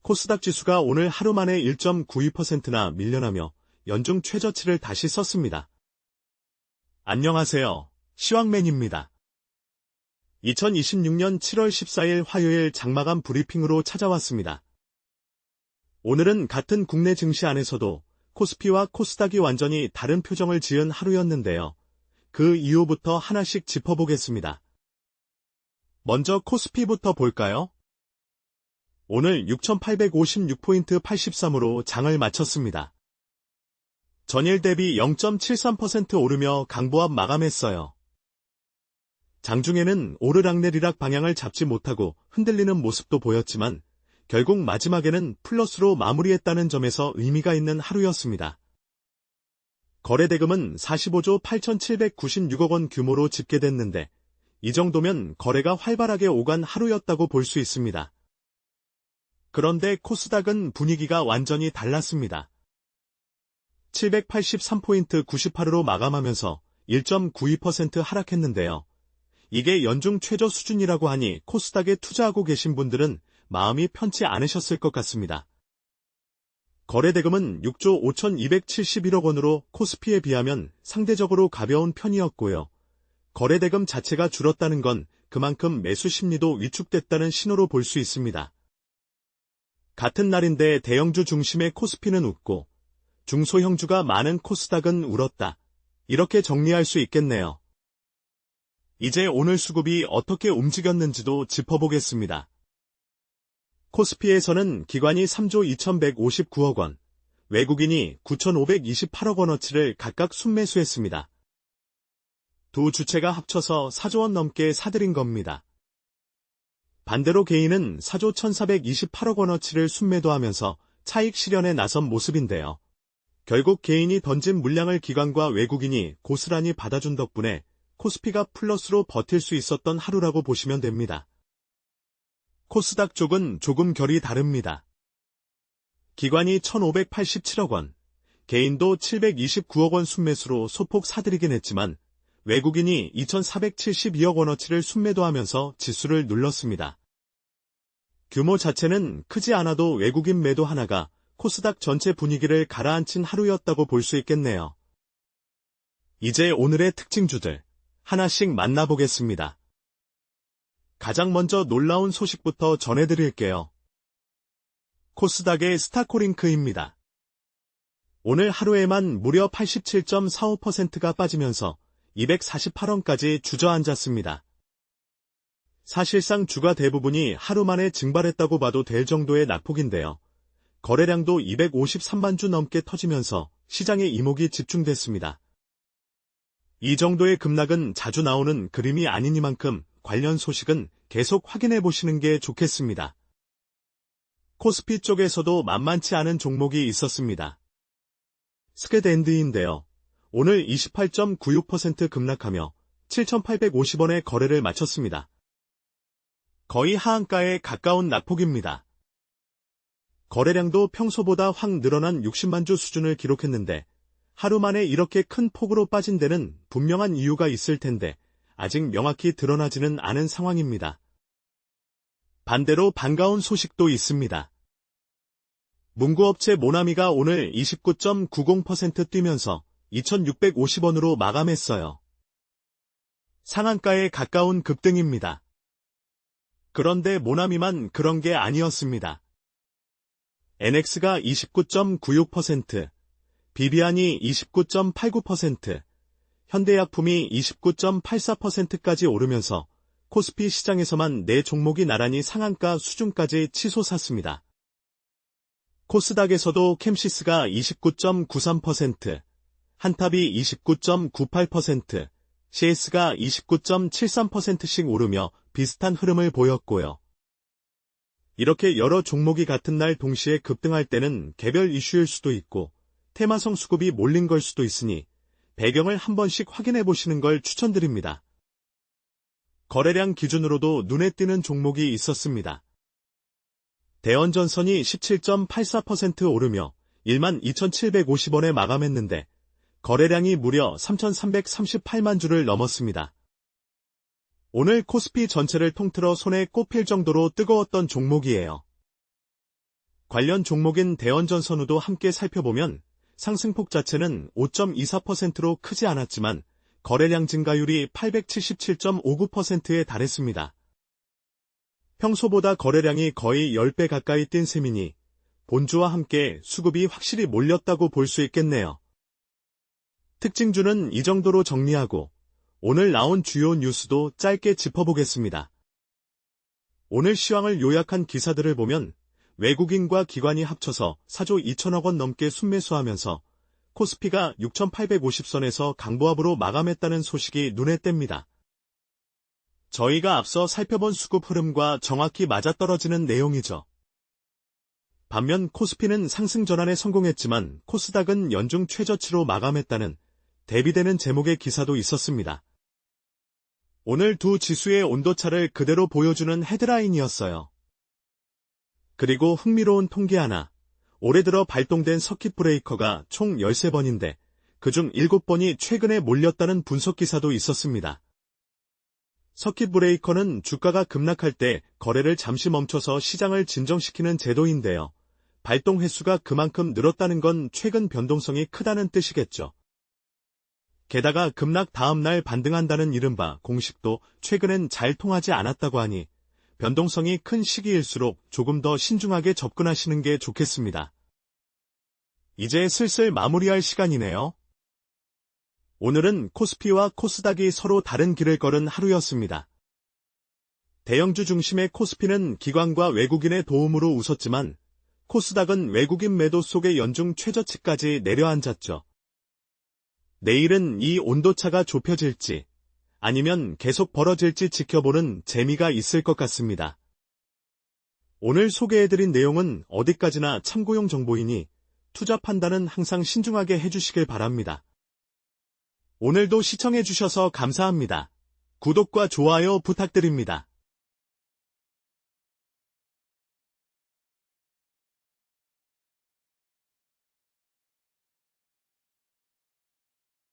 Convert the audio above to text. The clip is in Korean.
코스닥 지수가 오늘 하루 만에 1.92%나 밀려나며 연중 최저치를 다시 썼습니다. 안녕하세요. 시황맨입니다. 2026년 7월 14일 화요일 장마감 브리핑으로 찾아왔습니다. 오늘은 같은 국내 증시 안에서도 코스피와 코스닥이 완전히 다른 표정을 지은 하루였는데요. 그 이유부터 하나씩 짚어보겠습니다. 먼저 코스피부터 볼까요? 오늘 6,856포인트 83으로 장을 마쳤습니다. 전일 대비 0.73% 오르며 강보합 마감했어요. 장중에는 오르락내리락 방향을 잡지 못하고 흔들리는 모습도 보였지만 결국 마지막에는 플러스로 마무리했다는 점에서 의미가 있는 하루였습니다. 거래대금은 45조 8,796억 원 규모로 집계됐는데 이 정도면 거래가 활발하게 오간 하루였다고 볼 수 있습니다. 그런데 코스닥은 분위기가 완전히 달랐습니다. 783포인트 98으로 마감하면서 1.92% 하락했는데요. 이게 연중 최저 수준이라고 하니 코스닥에 투자하고 계신 분들은 마음이 편치 않으셨을 것 같습니다. 거래대금은 6조 5,271억 원으로 코스피에 비하면 상대적으로 가벼운 편이었고요. 거래대금 자체가 줄었다는 건 그만큼 매수 심리도 위축됐다는 신호로 볼 수 있습니다. 같은 날인데 대형주 중심의 코스피는 웃고 중소형주가 많은 코스닥은 울었다. 이렇게 정리할 수 있겠네요. 이제 오늘 수급이 어떻게 움직였는지도 짚어보겠습니다. 코스피에서는 기관이 3조 2,159억 원, 외국인이 9,528억 원어치를 각각 순매수했습니다. 두 주체가 합쳐서 4조 원 넘게 사들인 겁니다. 반대로 개인은 4조 1,428억 원어치를 순매도하면서 차익 실현에 나선 모습인데요. 결국 개인이 던진 물량을 기관과 외국인이 고스란히 받아준 덕분에 코스피가 플러스로 버틸 수 있었던 하루라고 보시면 됩니다. 코스닥 쪽은 조금 결이 다릅니다. 기관이 1,587억 원, 개인도 729억 원 순매수로 소폭 사들이긴 했지만 외국인이 2,472억 원어치를 순매도하면서 지수를 눌렀습니다. 규모 자체는 크지 않아도 외국인 매도 하나가 코스닥 전체 분위기를 가라앉힌 하루였다고 볼 수 있겠네요. 이제 오늘의 특징주들 하나씩 만나보겠습니다. 가장 먼저 놀라운 소식부터 전해드릴게요. 코스닥의 스타코링크입니다. 오늘 하루에만 무려 87.45%가 빠지면서 248원까지 주저앉았습니다. 사실상 주가 대부분이 하루 만에 증발했다고 봐도 될 정도의 낙폭인데요. 거래량도 253만 주 넘게 터지면서 시장에 이목이 집중됐습니다. 이 정도의 급락은 자주 나오는 그림이 아니니만큼 관련 소식은 계속 확인해 보시는 게 좋겠습니다. 코스피 쪽에서도 만만치 않은 종목이 있었습니다. 스켓엔드인데요. 오늘 28.96% 급락하며 7,850원의 거래를 마쳤습니다. 거의 하한가에 가까운 낙폭입니다. 거래량도 평소보다 확 늘어난 60만 주 수준을 기록했는데 하루 만에 이렇게 큰 폭으로 빠진 데는 분명한 이유가 있을 텐데 아직 명확히 드러나지는 않은 상황입니다. 반대로 반가운 소식도 있습니다. 문구업체 모나미가 오늘 29.90% 뛰면서 2,650원으로 마감했어요. 상한가에 가까운 급등입니다. 그런데 모나미만 그런 게 아니었습니다. NX가 29.96%, 비비안이 29.89%, 현대약품이 29.84%까지 오르면서 코스피 시장에서만 4종목이 나란히 상한가 수준까지 치솟았습니다. 코스닥에서도 캠시스가 29.93%, 한탑이 29.98%, CS가 29.73%씩 오르며 비슷한 흐름을 보였고요. 이렇게 여러 종목이 같은 날 동시에 급등할 때는 개별 이슈일 수도 있고 테마성 수급이 몰린 걸 수도 있으니 배경을 한 번씩 확인해 보시는 걸 추천드립니다. 거래량 기준으로도 눈에 띄는 종목이 있었습니다. 대원전선이 17.84% 오르며 12,750원에 마감했는데 거래량이 무려 3,338만 주를 넘었습니다. 오늘 코스피 전체를 통틀어 손에 꼽힐 정도로 뜨거웠던 종목이에요. 관련 종목인 대원전선우도 함께 살펴보면 상승폭 자체는 5.24%로 크지 않았지만 거래량 증가율이 877.59%에 달했습니다. 평소보다 거래량이 거의 10배 가까이 뛴 셈이니 본주와 함께 수급이 확실히 몰렸다고 볼 수 있겠네요. 특징주는 이 정도로 정리하고 오늘 나온 주요 뉴스도 짧게 짚어보겠습니다. 오늘 시황을 요약한 기사들을 보면 외국인과 기관이 합쳐서 4조 2천억 원 넘게 순매수하면서 코스피가 6,850선에서 강보합으로 마감했다는 소식이 눈에 띕니다. 저희가 앞서 살펴본 수급 흐름과 정확히 맞아떨어지는 내용이죠. 반면 코스피는 상승 전환에 성공했지만 코스닥은 연중 최저치로 마감했다는 대비되는 제목의 기사도 있었습니다. 오늘 두 지수의 온도차를 그대로 보여주는 헤드라인이었어요. 그리고 흥미로운 통계 하나, 올해 들어 발동된 서킷 브레이커가 총 13번인데 그중 7번이 최근에 몰렸다는 분석 기사도 있었습니다. 서킷 브레이커는 주가가 급락할 때 거래를 잠시 멈춰서 시장을 진정시키는 제도인데요. 발동 횟수가 그만큼 늘었다는 건 최근 변동성이 크다는 뜻이겠죠. 게다가 급락 다음 날 반등한다는 이른바 공식도 최근엔 잘 통하지 않았다고 하니 변동성이 큰 시기일수록 조금 더 신중하게 접근하시는 게 좋겠습니다. 이제 슬슬 마무리할 시간이네요. 오늘은 코스피와 코스닥이 서로 다른 길을 걸은 하루였습니다. 대형주 중심의 코스피는 기관과 외국인의 도움으로 웃었지만 코스닥은 외국인 매도 속에 연중 최저치까지 내려앉았죠. 내일은 이 온도차가 좁혀질지 아니면 계속 벌어질지 지켜보는 재미가 있을 것 같습니다. 오늘 소개해드린 내용은 어디까지나 참고용 정보이니 투자 판단은 항상 신중하게 해주시길 바랍니다. 오늘도 시청해주셔서 감사합니다. 구독과 좋아요 부탁드립니다.